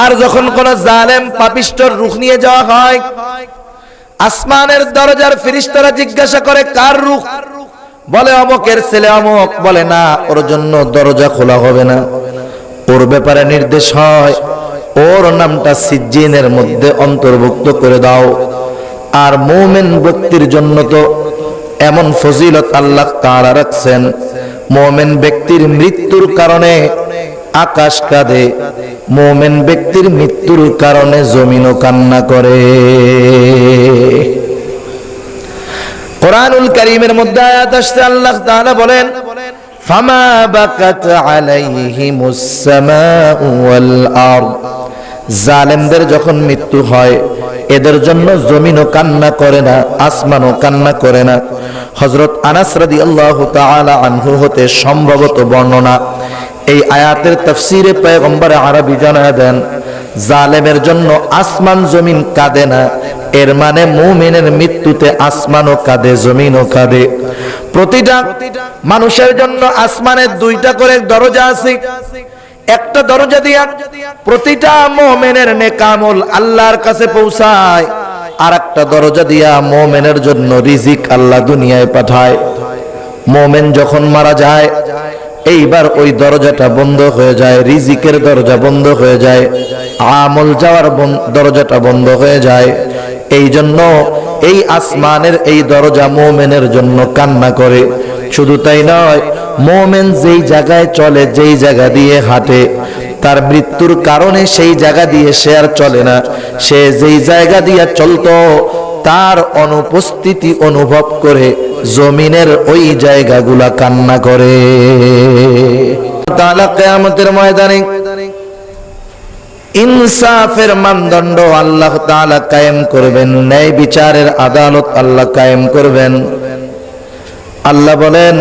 আর যখন কোন জালেম পাপিষ্ঠর রূহ নিয়ে যাওয়া হয়, আসমানের দরজার ফেরেশতারা জিজ্ঞাসা করে কার রূহ? বলে অমুকের ছেলে অমুক। বলে না, ওর জন্য দরজা খোলা হবে না। ওর ব্যাপারে নির্দেশ হয় ওর নামটা সিজ্জিনের মধ্যে অন্তর্ভুক্ত করে দাও। আর মুমিন ব্যক্তির জন্য তো এমন ফজিলত আল্লাহ তাআলা রাখছেন, মুমিন ব্যক্তির মৃত্যুর কারণে আকাশ কাঁদে, মুমিন ব্যক্তির মৃত্যুর কারণে জমিনও কান্না করে। কোরআনুল কারীমের মধ্যে আয়াত আসছে, আল্লাহ তাআলা বলেন ফামা বাকাত আলাইহিমুস সামাউ ওয়াল আরদ। জালেমদের যখন মৃত্যু হয় এদের জন্য জমিনও কান্না করে না, আসমানও কান্না করে না। হযরত আনাস রাদিয়াল্লাহু তাআলা আনহু হতে সম্ভবত বর্ণনা, এই আয়াতের তাফসীরে পয়গম্বর আরবী জানায় দেন, জালেমের জন্য আসমান জমিন কাঁদে না, এর মানে মুমিনের মৃত্যুতে আসমানও কাঁদে জমিনও কাঁদে। প্রতিটা মানুষের জন্য আসমানের দুইটা করে দরজা আছে। একটা দরজা দিয়া প্রতিটা মুমিনের নেক আমল আল্লাহর কাছে পৌঁছায়, আর একটা দরজা দিয়া মুমিনের জন্য রিজিক আল্লাহ দুনিয়ায় পাঠায়। মুমিন যখন মারা যায় এইবার ওই দরজাটা বন্ধ হয়ে যায়, রিজিকের দরজা বন্ধ হয়ে যায়, আমল যাওয়ার দরজাটা বন্ধ হয়ে যায়। এই জন্য এই আসমানের এই দরজা মুমিনের জন্য কান্না করে। শুধু তাই নয়, মুমিন যেই জায়গায় চলে, যেই জায়গা দিয়ে হাঁটে, তার মৃত্যুর কারণে সেই জায়গা দিয়ে সে আর চলে না। সে যেই জায়গা দিয়ে চলতো তার অনুপস্থিতি অনুভব করে জমিনের ওই জায়গাগুলা কান্না করে। তাআলা কিয়ামতের ময়দানে ইনসাফের মানদণ্ড আল্লাহ তাআলা কায়েম করবেন, ন্যায় বিচারের আদালত আল্লাহ কায়েম করবেন। আল্লাহ বলেন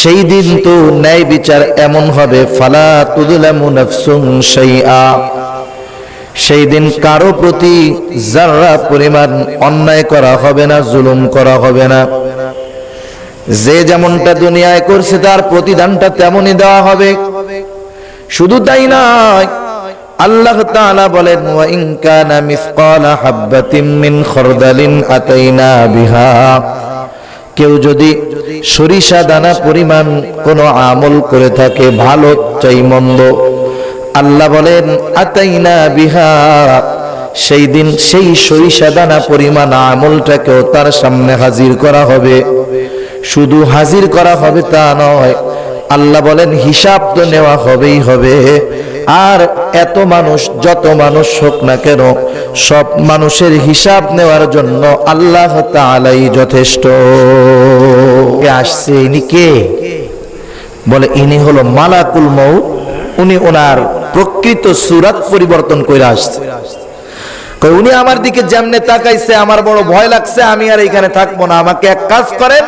সেই দিন তো ন্যায় বিচার এমন হবে, ফালা তুযলামু নাফসুন শাইআ। সেই দিন কারো প্রতি যারা পরিমাণ অন্যায় করা হবে না, জুলুম করা হবে না। যে যেমনটা দুনিয়ায় করছে তার প্রতিদানটা তেমনই দেওয়া হবে। শুধু তাই নয়, আল্লাহ তাআলা বলেন ওয়া ইন কানা মিসকালা হাববাতিন মিন খারদালিন আতাইনা বিহা। কেউ যদি সরিষা দানা পরিমাণ কোনো আমল করে থাকে, ভালো চাই মন্দ, আল্লাহ বলেন আতাইনা বিহা, সেই দিন সেই সরিষা দানা পরিমাণ আমলটাকেও তার সামনে হাজির করা হবে। শুধু হাজির করা হবে তা নয়, আল্লাহ বলেন হিসাব তো নেওয়া হবেই হবে। আর এত মানুষ, যত মানুষ হোক না কেন, সব মানুষের হিসাব নেওয়ার জন্য আল্লাহ তাআলাই যথেষ্ট। আসছে ইনি কে? বলে ইনি হলো মালাকুল মউত। উনি ওনার প্রকৃত সূরত পরিবর্তন করে আসছে। উনি আমার দিকে যেমনে তাকাইছে আমার বড় ভয় লাগছে, আমি আর এখানে থাকবো না, আমাকে এক কাজ করেন,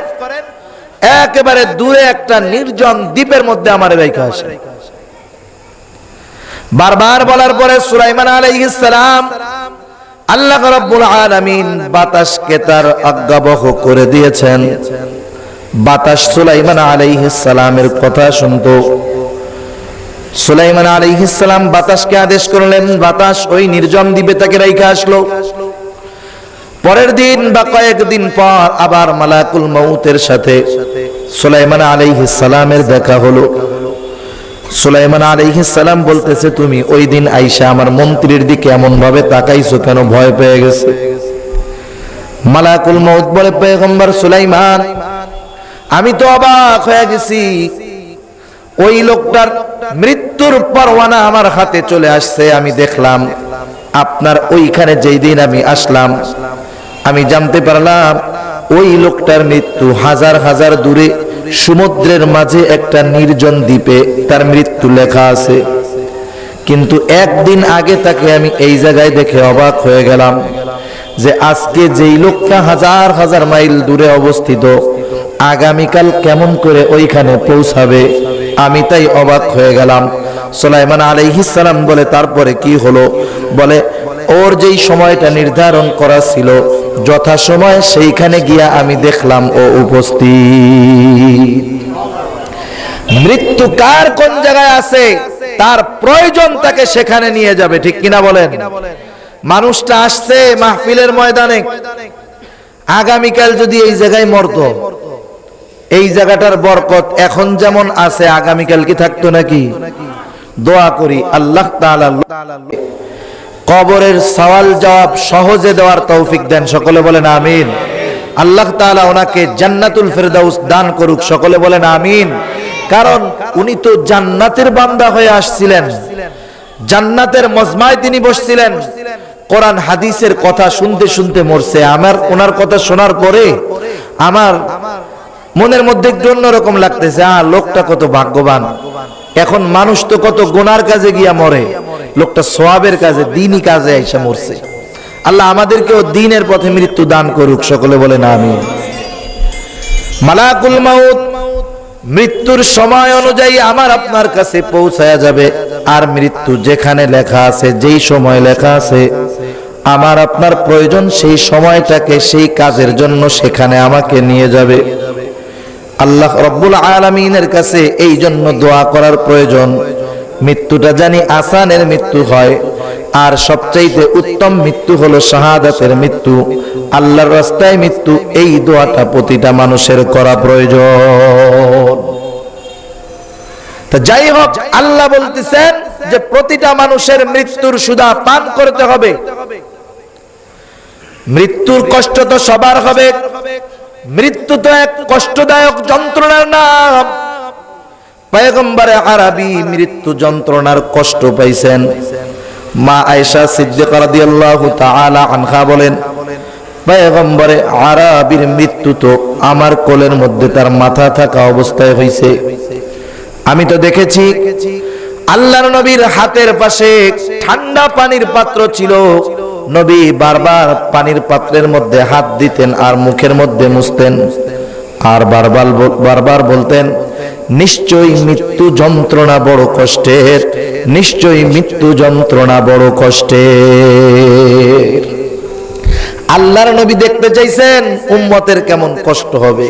একেবারে দূরে একটা নির্জন দ্বীপের মধ্যে আমার রেখে আসেন। বারবার বলার পরে সুলাইমান আলাইহিস সালাম আল্লাহ রাব্বুল আলামিন বাতাসকে তার আজ্ঞাবহ করে দিয়েছেন। বাতাস সুলাইমান আলাইহিস সালামের কথা শুনতো। সুলাইমান আলাইহিস সালাম বাতাসকে আদেশ করলেন, বাতাস ওই নির্জন দ্বীপে তাকে রেখে আসলো। পরের দিন বা কয়েকদিন পর আবার মালাকুল মউতের সাথে সুলাইমান আলাইহিস সালামের দেখা হলো। সুলাইমান আলাইহিস সালাম বলতেছে, তুমি ওই দিন আইসা আমার মন্ত্রীর দিকে এমন ভাবে তাকাইছো কেন? ভয় পেয়ে গেছে। মালাকুল মউত বলে, পয়গম্বর সুলাইমান, আমি তো অবাক হয়ে গেছি। ওই লোকটার মৃত্যুর পরওয়ানা আমার হাতে চলে আসছে। আমি দেখলাম আপনার ওইখানে যেই দিন আমি আসলাম, আমি জানতে পারলাম ওই লোকটার মৃত্যু হাজার হাজার দূরে সমুদ্রের মাঝে একটা নির্জন দ্বীপে তার মৃত্যু লেখা আছে। কিন্তু একদিন আগে তাকে আমি এই জায়গায় দেখে অবাক হয়ে গেলাম যে আজকে যেই লোকটা হাজার হাজার মাইল দূরে অবস্থিত, আগামীকাল কেমন করে ওইখানে পৌঁছাবে, আমি তাই অবাক হয়ে গেলাম। সুলাইমান আলাইহিস সালাম বলে, তারপরে কি হলো? বলে, ওর যেই সময়টা নির্ধারণ করা ছিল যথাসময়ে সেইখানে গিয়া আমি দেখলাম ও উপস্থিত। মৃত্যু কার কোন জায়গায় আছে তার প্রয়োজন তাকে সেখানে নিয়ে যাবে, ঠিক কিনা বলেন? মানুষটা আসছে মাহফিলের ময়দানে, আগামীকাল যদি এই জায়গায় মরতো, এই জায়গাটার বরকত এখন যেমন আছে আগামীকাল কি থাকতো নাকি? দোয়া করি আল্লাহ তাআলা কবরের সওয়াল জবাব সহজে দেওয়ার তৌফিক দেন, সকলে বলেন আমিন। আল্লাহ তাআলা ওনাকে জান্নাতুল ফেরদাউস দান করুক, সকলে বলেন আমিন। কারণ উনি তো জান্নাতের বান্দা হয়ে আসছিলেন, জান্নাতের মজমায় তিনি বসছিলেন, কোরআন হাদিসের কথা শুনতে শুনতে মরছে। আমার ওনার কথা শোনার পরে আমার মনের মধ্যে একটু অন্যরকম লাগতেছে, লোকটা কত ভাগ্যবান। এখন মানুষ তো কত গুনার কাজে গিয়া মরে, লোকটা সওয়াবের কাজে, দ্বীনি কাজে আইসা মরছে। আল্লাহ আমাদেরকেও দ্বীনের পথে মৃত্যু দান করুক, সকলে বলেন আমিন। মালাকুল মাউত মৃত্যুর সময় অনুযায়ী আমার আপনার কাছে পৌঁছায়া যাবে, আর মৃত্যু যেখানে লেখা আছে, যেই সময় লেখা আছে, আমার আপনার প্রয়োজন সেই সময়টাকে সেই কাজের জন্য সেখানে আমাকে নিয়ে যাবে। আল্লাহ রব্বুল আলামিনের কাছে এই জন্য দোয়া করার প্রয়োজন, মৃত্যুটা জানি আসানের মৃত্যু হয়, আর সবচাইতে উত্তম মৃত্যু হলো শাহাদাতের মৃত্যু, আল্লাহর রাস্তায় মৃত্যু। এই দোয়াটা প্রতিটা মানুষের করা প্রয়োজন। তা যাই হোক, আল্লাহ বলতেছেন যে প্রতিটা মানুষের মৃত্যুর সুধা পান করতে হবে। মৃত্যুর কষ্ট তো সবার হবে, মৃত্যু তো এক কষ্টদায়ক যন্ত্রণার নাম। পয়গম্বরে আরবি মৃত্যু যন্ত্রণার কষ্ট পাইছেন। মা আয়েশা সিদ্দিকা রাদিয়াল্লাহু তাআলা আনহা বলেন, পয়গম্বরে আরবির মৃত্যু তো আমার কোলের মধ্যে তার মাথা থাকা অবস্থায় হইছে। আমি তো দেখেছি আল্লাহর নবীর হাতের পাশে ঠান্ডা পানির পাত্র ছিল, নবী বারবার পানির পাত্রের মধ্যে হাত দিতেন আর মুখের মধ্যে মুছতেন, আর বারবার বলতেন, নিশ্চয়ই মৃত্যু যন্ত্রণা বড় কষ্টের, নিশ্চয়ই মৃত্যু যন্ত্রণা বড় কষ্টের। আল্লাহর নবী দেখতে চাইছেন উম্মতের কেমন কষ্ট হবে।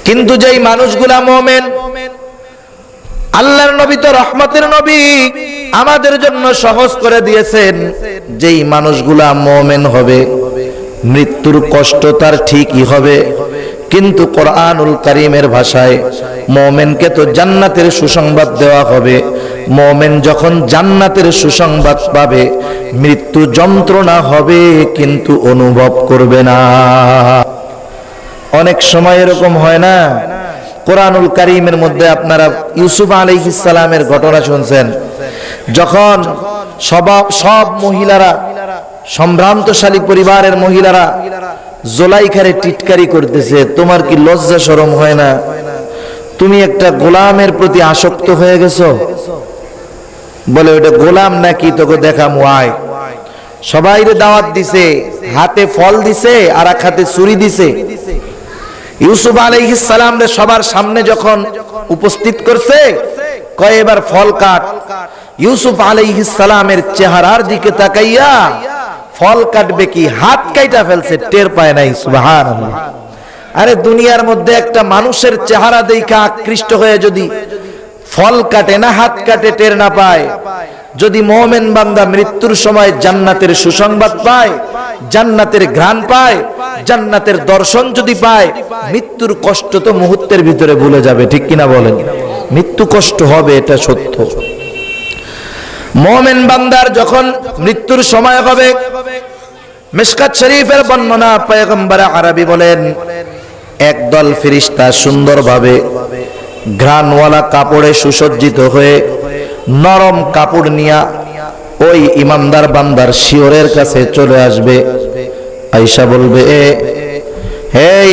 কিন্তু যেই মানুষগুলা মুমিন, আল্লাহর নবী তো রহমতের নবী, আমাদের জন্য সহজ করে দিয়েছেন। যেই মানুষগুলা মুমিন হবে মৃত্যুর কষ্ট তার ঠিকই হবে, কিন্তু কোরআনুল কারীমের ভাষায় মুমিনকে তো জান্নাতের সুসংবাদ দেওয়া হবে। মুমিন যখন জান্নাতের সুসংবাদ পাবে, মৃত্যু যন্ত্রণা হবে কিন্তু অনুভব করবে না। অনেক সময় এরকম হয় না? কোরআনুল কারীমের মধ্যে আপনারা ইউসুফ আলাইহিস সালামের ঘটনা শুনছেন, যখন সব মহিলারা, সম্ভ্রান্তশালী পরিবারের মহিলারা জোলাইখারে টিটকারি করতেছে, তোমার কি লজ্জা শরম হয় না? তুমি একটা গোলামের প্রতি আসক্ত হয়ে গেছো। বলে ওটা গোলাম নাকি, তোকে দেখামু আয়। সবাইরে দাওয়াত দিছে, হাতে ফল দিছে আর এক হাতে ছুরি দিছে। ইউসুফ আলাইহিস সালাম রে সবার সামনে যখন উপস্থিত করছে, কয় এবার ফল কাট। ইউসুফ আলাইহিস সালামের চেহারার দিকে তাকাইয়া ফল কাটবে কি হাত কাইটা ফেলছে, টের পায় নাই। সুবহানাল্লাহ। আরে দুনিয়ার মধ্যে একটা মানুষের চেহারা দেখে আকৃষ্ট হয়ে যদি ফল কাটে না হাত কাটে টের না পায়, যদি মুমিন বান্দা মৃত্যুর সময় জান্নাতের সুসংবাদ পায়, জান্নাতের ঘ্রাণ পায়, জান্নাতের দর্শন যদি পায়, মৃত্যুর কষ্ট তো মুহূর্তের ভিতরে ভুলে যাবে, ঠিক কিনা বলেন? মৃত্যু কষ্ট হবে, এটা সত্য। মুমিন বান্দার যখন মৃত্যুর সময় হবে, মিশকাত শরীফের বর্ণনা, পয়গম্বর আরবি বলেন, একদল ফেরেশতা সুন্দরভাবে ঘ্রাণওয়ালা কাপড়ে সুসজ্জিত হয়ে নরম কাপড় নিয়া ওই ইমানদার বান্দার শিয়রের কাছে চলে আসবে। আয়েশা বলবে, হেই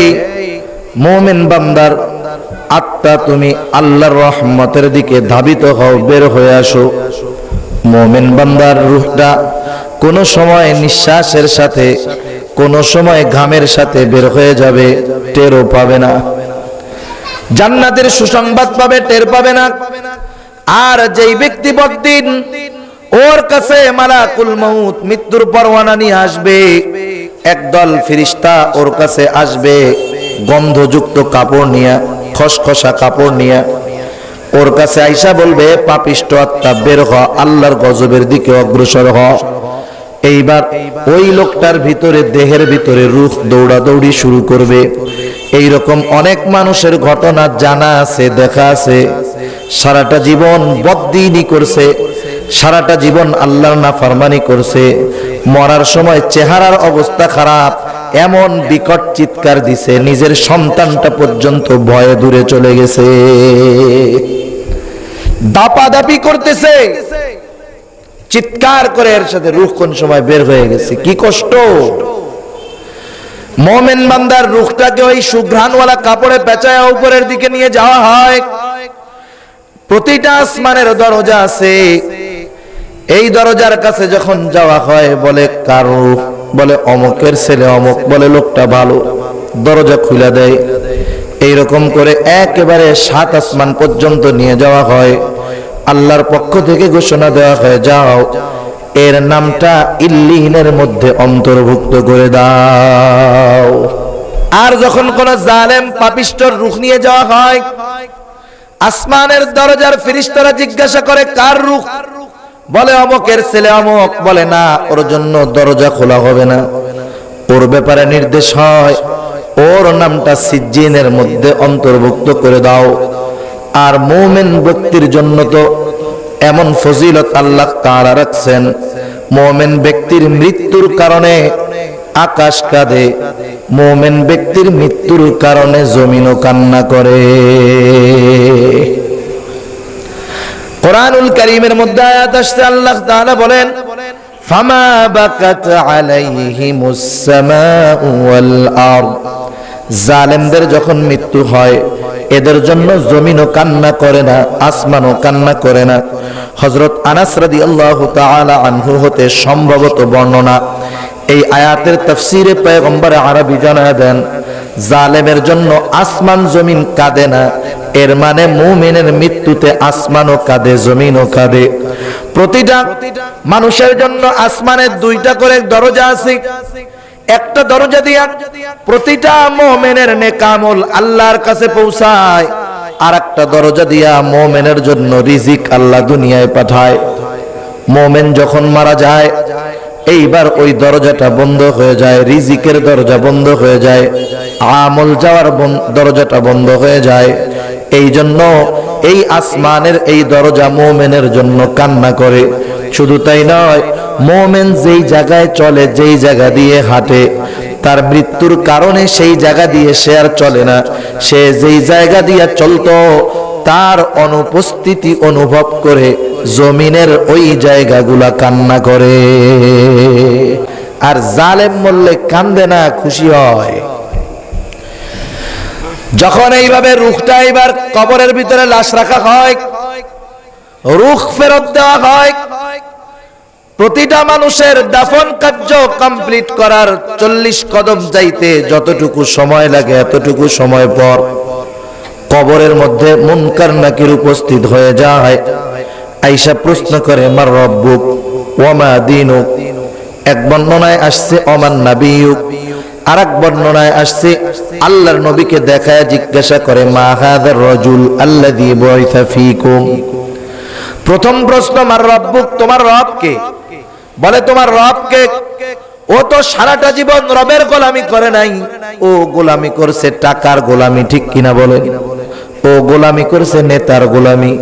মুমিন বান্দার আত্মা, তুমি আল্লাহর রহমতের দিকে ধাবিত হও, বের হয়ে আসো। মুমিন বান্দার রূহটা কোন সময় নিঃশ্বাসের সাথে, কোন সময় ঘামের সাথে বের হয়ে যাবে, টেরও পাবে না। জান্নাতের সুসংবাদ পাবে, টের পাবে না। আর যেই ব্যক্তি পরদিন ওর কাছে মালাকুল মউত মৃত্যুর পরোয়ানা নিয়ে আসবে, একদল ফেরেশতা ওর কাছে আসবে গন্ধযুক্ত কাপড় নিয়ে, খসখসা কাপড় নিয়ে। ওর কাছে আইসা বলবে, পাপিষ্ঠ আত্মা বের হ, আল্লাহর গজবের দিকে অগ্রসর হ। এইবার ওই লোকটার ভিতরে, দেহের ভিতরে রূহ দৌড়াদৌড়ি শুরু করবে। এইরকম অনেক মানুষের ঘটনা জানা আছে, দেখা আছে। সারাটা জীবন বদ্দিনী করছে, সারাটা জীবন আল্লাহর নাফরমানি করছে, মরার সময় চেহারার অবস্থা খারাপ, এমন বিকট চিৎকার দিছে নিজের সন্তানটা পর্যন্ত ভয়ে দূরে চলে গেছে, দাপাদাপি করতেছে, চিৎকার করে এর সাথে রূহ কোন সময় বের হয়ে গেছে। কি কষ্ট! মুমিন বান্দার রূহটাকে ওই সুঘ্রাণওয়ালা কাপড়ে পেঁচায়া উপরের দিকে নিয়ে যাওয়া হয়। প্রতিটা আসমানের দরজা আছে, এই দরজার কাছে যখন যাওয়া হয় বলে কার রূহ? বলে অমুকের ছেলে অমুক। বলে লোকটা ভালো, দরজা খুলে দেয়। এইরকম করে একেবারে 7 আসমান পর্যন্ত নিয়ে যাওয়া হয়। আল্লাহর পক্ষ থেকে ঘোষণা দেওয়া হয়, যাও এর নামটা ইল্লিনের মধ্যে অন্তর্ভুক্ত করে দাও। আর যখন কোন জালেম পাপিষ্ঠর রূহ নিয়ে যাওয়া হয়, আসমানের দরজার ফেরেশতারা জিজ্ঞাসা করে কার রূহ? বলে অমুকের ছেলে অমুক। বলে না, ওর জন্য দরজা খোলা হবে না। ওর ব্যাপারে নির্দেশ হয়, ওর নামটা সিজ্জিনের মধ্যে অন্তর্ভুক্ত করে দাও। আর মুমিন ব্যক্তির জন্য তো এমন ফজিলত আল্লাহ তাআলা রাখছেন, মুমিন ব্যক্তির মৃত্যুর কারণে আকাশ কাঁদে, মুমিন ব্যক্তির মৃত্যুর কারণে জমিনও কান্না করে। কুরআনুল কারীমের মধ্যে আয়াত আসছে, আল্লাহ তাআলা বলেন, ফামা বাকাত আলাইহিমুস সামাউ ওয়াল আরদ। জালেমদের যখন মৃত্যু হয়, এদের জন্য জমিনও কান্না করে না, আসমানও কান্না করে না। হযরত আনাস রাদিয়াল্লাহু তাআলা আনহু হতে সম্ভবত বর্ণনা, এই আয়াতের তাফসীরে পয়গম্বর আরবী জানায় দেন, জালেমের জন্য আসমান জমিন কাঁদে না, এর মানে মুমিনের মৃত্যুতে আসমানও কাঁদে, জমিনও কাঁদে। প্রতিটা মানুষের জন্য আসমানের 2টা করে দরজা আছে। একটা দরজা দিয়া প্রতিটা মুমিনের নেক আমল আল্লাহর কাছে পৌঁছায়, আর একটা দরজা দিয়া মুমিনের জন্য রিজিক আল্লাহ দুনিয়ায় পাঠায়। মুমিন যখন মারা যায়, এইবার ওই দরজাটা বন্ধ হয়ে যায়, রিজিকের দরজা বন্ধ হয়ে যায়, আমল যাওয়ার দরজাটা বন্ধ হয়ে যায়। এই জন্য এই আসমানের এই দরজা মুমিনের জন্য কান্না করে। শুধু তাই নয়, মুমিন যেই জায়গায় চলে, যেই জায়গা দিয়ে হাঁটে, তার মৃত্যুর কারণে সেই জায়গা দিয়ে সে আর চলে না। সে যেই জায়গা দিয়ে চলতো, তার অনুপস্থিতি অনুভব করে জমিনের ওই জায়গাগুলা কান্না করে। আর জালেম মরলে কান্দে না, খুশি হয়। যখন এইভাবে রূহটা এবার কবরের ভিতরে লাশ রাখা হয়, রূহ ফেরত দেওয়া হয়, প্রতিটা মানুষের দাফন কার্য কমপ্লিট করার 40 কদম যাইতে যতটুকু সময় লাগে, এতটুকু সময় পর কবরের মধ্যে মুনকার নাকির উপস্থিত হয়ে যায়। আয়েশা প্রশ্ন করে, মার রব্বুক ওয়া মা দীনুক। এক বর্ণনায় আসছে ওমান নাবিয়ুক, আর এক বর্ণনায় আসছে আল্লাহর নবীকে দেখায় জিজ্ঞাসা করে, মা হাযার রাজুল আল্লাযী বুইসা ফীকুম। প্রথম প্রশ্ন, মার রব্বুক, তোমার রব কে? বলে তোমার রব কে? ও তো সারাটা জীবন রবের গোলামি করে নাই, ও গোলামি করছে টাকার গোলামি, ঠিক কিনা বলেন? ও গোলামি করছে নেতার গোলামি,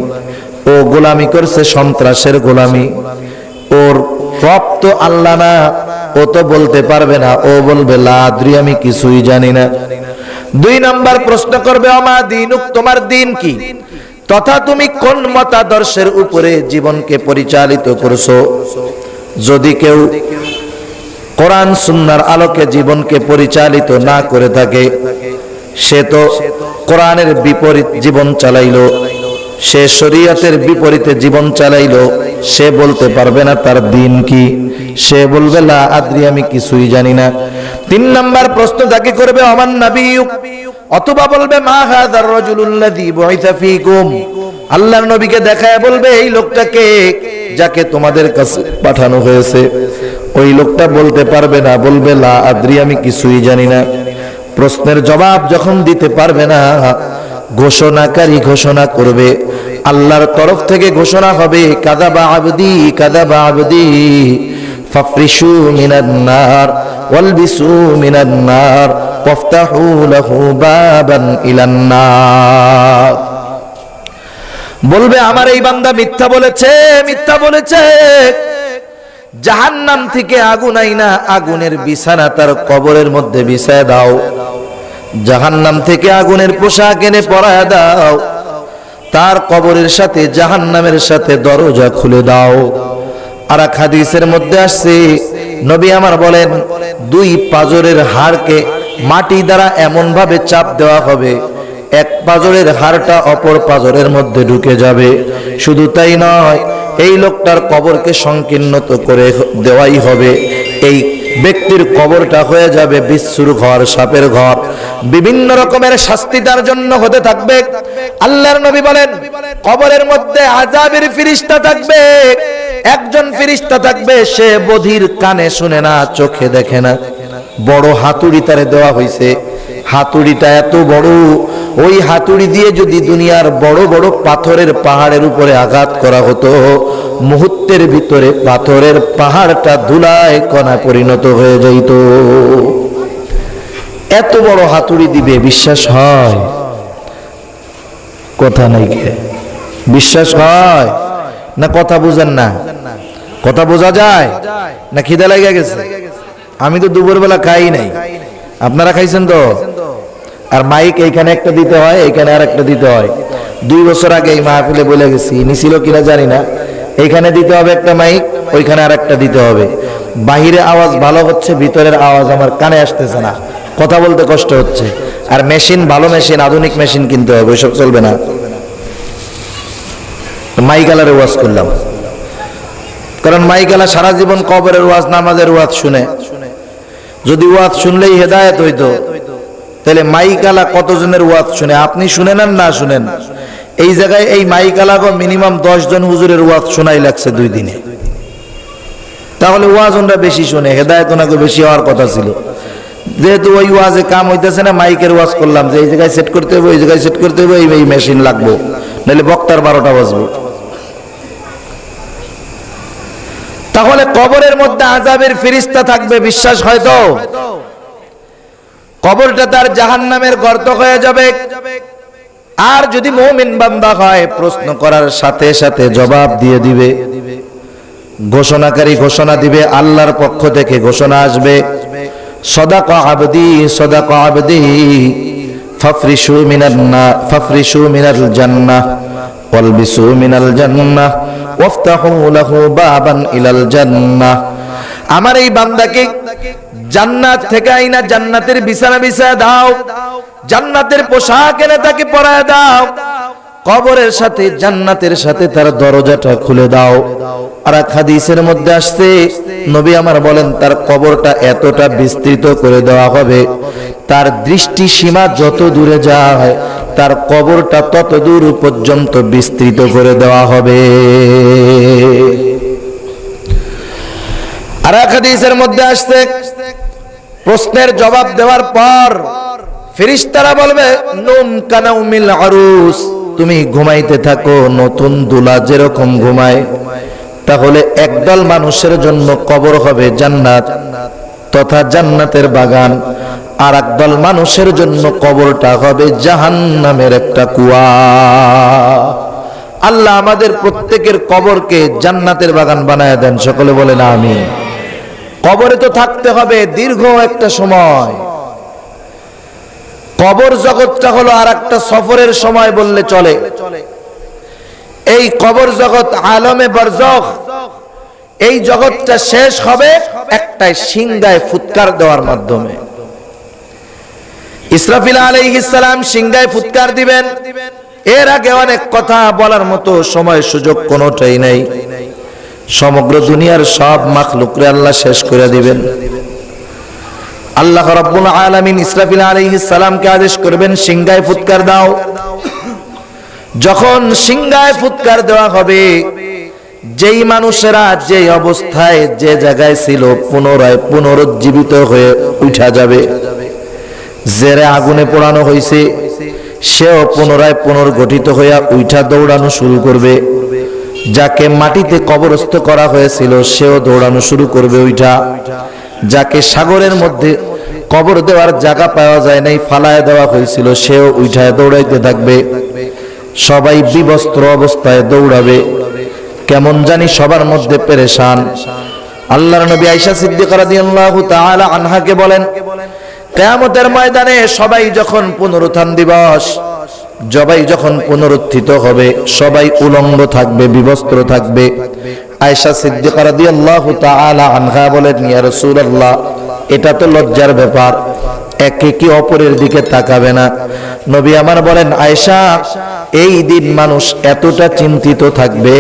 ও গোলামি করছে সন্ত্রাসের গোলামি। ওর রব তো আল্লাহ না, ও তো বলতে পারবে না, ও বলবে লা আদ্রি, আমি কিছুই জানি না। 2 নাম্বার প্রশ্ন করবে, আমা দীনুক, তোমার দিন কি, তথা তুমি কোন মতাদর্শের উপরে জীবনকে পরিচালিত করছো। যদি কেউ কোরআন সুন্নাহর আলোকে জীবনকে পরিচালিত না করে থাকে, সে তো কোরআনের বিপরীত জীবন চালাইলো, সে শরীয়তের বিপরীতে জীবন চালাইলো, সে বলতে পারবে না তার দিন কি। সে বলবে লা আদ্রি, আমি কিছুই জানি না। 3 নাম্বার প্রশ্ন তাকে করবে, আমান নাবিয়ুক, অথবা বলবে মা হাযার রাজুলুল্লাযী বুইসা ফীকুম। আল্লাহর নবীকে দেখায় বলবে, এই লোকটাকে যাকে তোমাদের কাছে পাঠানো হয়েছে। ওই লোকটা বলতে পারবে না, বলবে লা আদ্রি, আমি কিছুই জানি না। প্রশ্নের জবাব যখন দিতে পারবে না, ঘোষণাকারী ঘোষণা করবে, আল্লাহর তরফ থেকে ঘোষণা হবে, কাযাবা আবদি কাযাবা আবদি ফাফরিশু মিনান নার ওয়ালবিসু মিনান নার ওয়াফতাহু লাহু বাবান ইলান নার। বলবে আমার এই বান্দা মিথ্যা বলেছে, মিথ্যা বলেছে। জাহান্নাম থেকে আগুন আইনা আগুনের বিছানা তার কবরের মধ্যে বিছায় দাও, জাহান্নাম থেকে আগুনের পোশাক এনে পরায় দাও, তার কবরের সাথে জাহান্নামের সাথে দরজা খুলে দাও। আর এক হাদিসের মধ্যে আসছে, নবী আমার বলেন, দুই পাঁজরের হাড়কে মাটি দ্বারা এমন ভাবে চাপ দেওয়া হবে, এক পাঁজরের হাড়টা অপর পাঁজরের মধ্যে ঢুকে যাবে। শুধু তাই নয়, এই লোকটার কবরকে সংকীর্ণ করে দেওয়াই হবে। এই ব্যক্তির কবরটা হয়ে যাবে বিচ্ছুর ঘর, সাপের ঘর, বিভিন্ন রকমের শাস্তি তার জন্য হতে থাকবে। আল্লাহর নবী বলেন, কবরের মধ্যে আযাবের ফেরেশতা থাকবে। একজন ফেরেশতা থাকবে, সে বধির, কানে শুনে না, চোখে দেখে না। বড় হাতুড়ি তারে দেওয়া হয়েছে, হাতুড়িটা এত বড়, ওই হাতুড়ি দিয়ে যদি দুনিয়ার বড় বড় পাথরের পাহাড়ের উপরে আঘাত করা হতো, মুহূর্তের ভিতরে পাথরের পাহাড়টা ধুলায় কণা পরিণত হয়ে যাইত। এত বড় হাতুড়ি দিবে, বিশ্বাস হয়? কথা নাই কে? বিশ্বাস হয় না? কথা বুঝেন না? কথা বোঝা যায় না? খিদে লেগে গেছে? আমি তো দুপুরবেলা খাই নাই, আপনারা খাইছেন তো? আর মাইক এইখানে একটা দিতে হয়, এইখানে আর একটা দিতে হয়। 2 বছর আগে এই মাহফিলে বলে গেছি, নিছিল কিনা জানি না, এইখানে দিতে হবে একটা মাইক, ওইখানে আর একটা দিতে হবে। বাহিরে আওয়াজ ভালো হচ্ছে, ভিতরের আওয়াজ আমার কানে আসতেছে না, কথা বলতে কষ্ট হচ্ছে। আর মেশিন, ভালো মেশিন, আধুনিক মেশিন কিনতে হবে, ওইসব চলবে না। মাইকালারে ওয়াজ করলাম, কারণ মাইকালা সারা জীবন কবরের ওয়াজ, নামাজের ওয়াজ শুনে। যদি ওয়াজ শুনলেই হেদায়েত হইতো, তাহলে মাইকালা কতজনের ওয়াজ শুনে? আপনি শুনেন আর না শুনেন, এই জায়গায় এই মাইকালাগো মিনিমাম 10 জন হুজুরের ওয়াজ শোনাই লাগছে 2 দিনে। তাহলে ওয়াজ ওনরা বেশি শুনে, হেদায়েত ওনাকে বেশি হওয়ার কথা ছিল। যেহেতু ওই ওয়াজে কাম হইতেছে না, মাইকের ওয়াজ করলাম যে এই জায়গায় সেট করতে হবে, ওই জায়গায় সেট করতে হবে, এই মেশিন লাগবো, নাহলে বক্তার 12টা বাজবো। তাহলে কবরের মধ্যে আযাবের ফেরেশতা থাকবে, বিশ্বাস হয় তো? কবরটা তার জাহান্নামের গর্ত হয়ে যাবে। আর যদি মুমিন বান্দা হয়, প্রশ্ন করার সাথে সাথে জবাব দিয়ে দিবে। ঘোষণাকারী ঘোষণা দিবে, আল্লাহর পক্ষ থেকে ঘোষণা আসবে, সাদাকা আবদি সাদাকা আবদি ফাফরিশু মিনাল জান্নাহ ওয়ালবিসু মিনাল জান্নাহ ওয়াফতাহু লাহু বাবান ইলাল জান্নাহ। আমার এই বান্দাকে জান্নাত থেকে আইনা জান্নাতের বিছানা বিছায় দাও, জান্নাতের পোশাক এনে তাকে পরায় দাও, কবরের সাথে জান্নাতের সাথে তার দরজাটা খুলে দাও। আর এক হাদিসের মধ্যে আসছে, নবী আমার বলেন, তার কবরটা এতটা বিস্তৃত করে দেওয়া হবে, তার দৃষ্টি সীমা যত দূরে যায়, তার কবরটা তত দূর পর্যন্ত বিস্তৃত করে দেওয়া হবে। আর এক হাদিসের মধ্যে আসছে, প্রশ্নের জবাব দেওয়ার পর ফেরেশতারা বলবে, নুম কানাউমিল আরুস, তুমি ঘুমাইতে থাকো নতুন দুলা যেরকম ঘুমায়। তাহলে একদল মানুষের জন্য কবর হবে জান্নাত তথা জান্নাতের বাগান, আর একদল মানুষের জন্য কবরটা হবে জাহান্নামের একটা কুয়া। আল্লাহ আমাদের প্রত্যেকের কবরকে জান্নাতের বাগান বানায় দেন, সকলে বলেন আমিন। কবরে তো থাকতে হবে দীর্ঘ একটা সময়। কবর জগৎটা হলো আর একটা সফরের সময় বললে চলে। এই কবর জগৎ আলমে বরজখ, এই জগৎটা শেষ হবে একটা সিংহায় ফুৎকার দেওয়ার মাধ্যমে। ইসরাফিল আলাইহিস সালাম সিংহায় ফুৎকার দিবেন। এর আগে অনেক কথা বলার মতো সময় সুযোগ কোনোটাই নাই। সমগ্র দুনিয়ার সব মাখলুকরে আল্লাহ শেষ করে দিবেন। আল্লাহ রাব্বুল আলামিন ইসরাফিল আলাইহিস সালামকে আদেশ করবেন, সিংহায় ফুৎকার দাও। যখন সিংহায় ফুৎকার দেওয়া হবে, যেই মানুষেরা যে অবস্থায় যে জায়গায় ছিল পুনরায় পুনরুজ্জীবিত হয়ে উঠা যাবে। জেরে আগুনে পোড়ানো হয়েছে, সেও পুনরায় পুনর্গঠিত হইয়া উঠা দৌড়ানো শুরু করবে। যাকে মাটিতে কবরস্থ করা হয়েছিল সেও দৌড়ানো শুরু করবে উঠা। যাকে সাগরের মধ্যে কবর দেওয়ার জায়গা পাওয়া যায় নাই, ফালায় দেওয়া হয়েছিল, সেও উঠায় দৌড়াইতে থাকবে। সবাই বিবস্ত্র অবস্থায় দৌড়াবে, কেমন জানি সবার মধ্যে পেরেশান। আল্লাহর নবী আয়েশা সিদ্দিকা রাদিয়াল্লাহু তাআলা আনহাকে বলেন, কিয়ামতের ময়দানে সবাই যখন পুনরুত্থান দিবস, সবাই যখন পুনরুত্থিত হবে, সবাই উলঙ্গ থাকবে, বিবস্ত্র থাকবে। আয়েশা সিদ্দিকা রাদিয়াল্লাহু তাআলা আনহা বলেন, ইয়া রাসূলুল্লাহ, এটা তো লজ্জার ব্যাপার, একে কি অপরের দিকে তাকাবে না? নবী আমার বলেন, আয়েশা, এই দিন মানুষ এতটা চিন্তিত থাকবে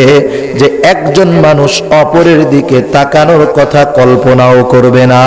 যে একজন মানুষ অপরের দিকে তাকানোর কথা কল্পনাও করবে না।